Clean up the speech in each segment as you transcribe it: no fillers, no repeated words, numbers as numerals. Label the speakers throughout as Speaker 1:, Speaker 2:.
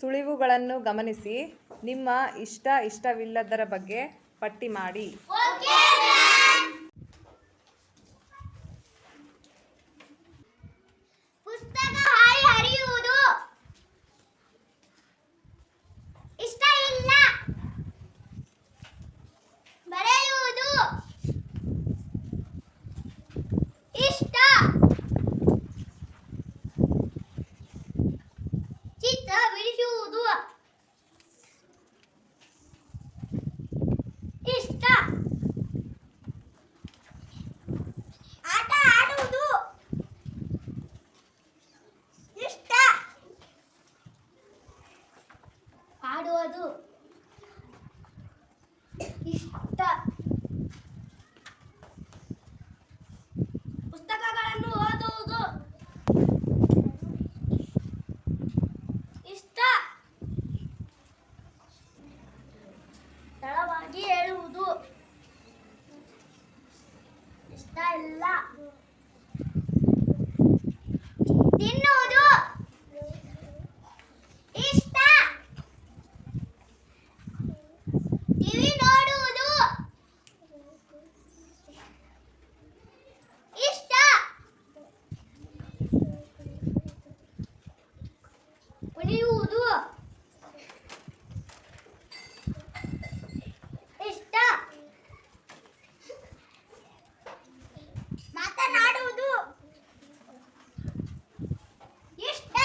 Speaker 1: ಸುಳಿವುಗಳನ್ನು ಗಮನಿಸಿ ನಿಮ್ಮ ಇಷ್ಟವಿಲ್ಲದರ ಬಗ್ಗೆ ಪಟ್ಟಿ ಮಾಡಿ.
Speaker 2: ಪುಸ್ತಕ ಹಾಯಿ ಹರಿಯುವುದು. ಇಷ್ಟ ಇಲ್ಲ. ಬರೆಯುವುದು. ಇಷ್ಟ. ಚಿತ್ರ ಬಿಡಿಸುವುದು. ಇಷ್ಟ. ಆಟ ಆಡುವುದು. ಇಷ್ಟ. ಆಡುವುದು. ಇಷ್ಟ. ಪುಸ್ತಕಗಳನ್ನು ಓದುವುದು. ಇಷ್ಟ. ತಡವಾಗಿ ಹೇಳುವುದು. ಇಷ್ಟ ಇಲ್ಲ. ತಿನ್ನುವುದು. ಇಷ್ಟ. ಟಿವಿ ನೋಡುವುದು. ಇಷ್ಟ. ಕುಣಿಯುವುದು. ಇಷ್ಟ. ಮಾತನಾಡುವುದು. ಇಷ್ಟ.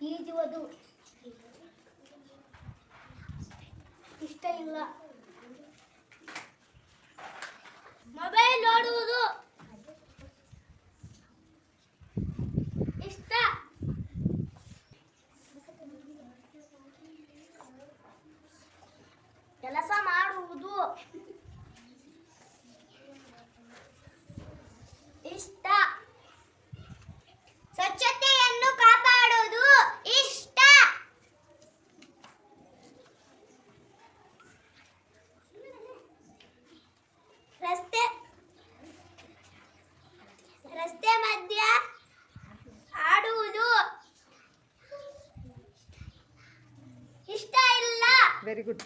Speaker 2: ಈಜುವುದು. ಇಷ್ಟ ಇಲ್ಲ. ಮೊಬೈಲ್ ನೋಡುವುದು. ಇಷ್ಟ. ಕೆಲಸ ಮಾಡುವುದು. ಇಷ್ಟ. ಸ್ವಚ್ಛತೆಯನ್ನು ಕಾಪಾಡುವುದು. ಇಷ್ಟ. ರಸ್ತೆ ಮಧ್ಯ ಆಡುವುದು. ಇಷ್ಟ ಇಲ್ಲ.
Speaker 1: Very good.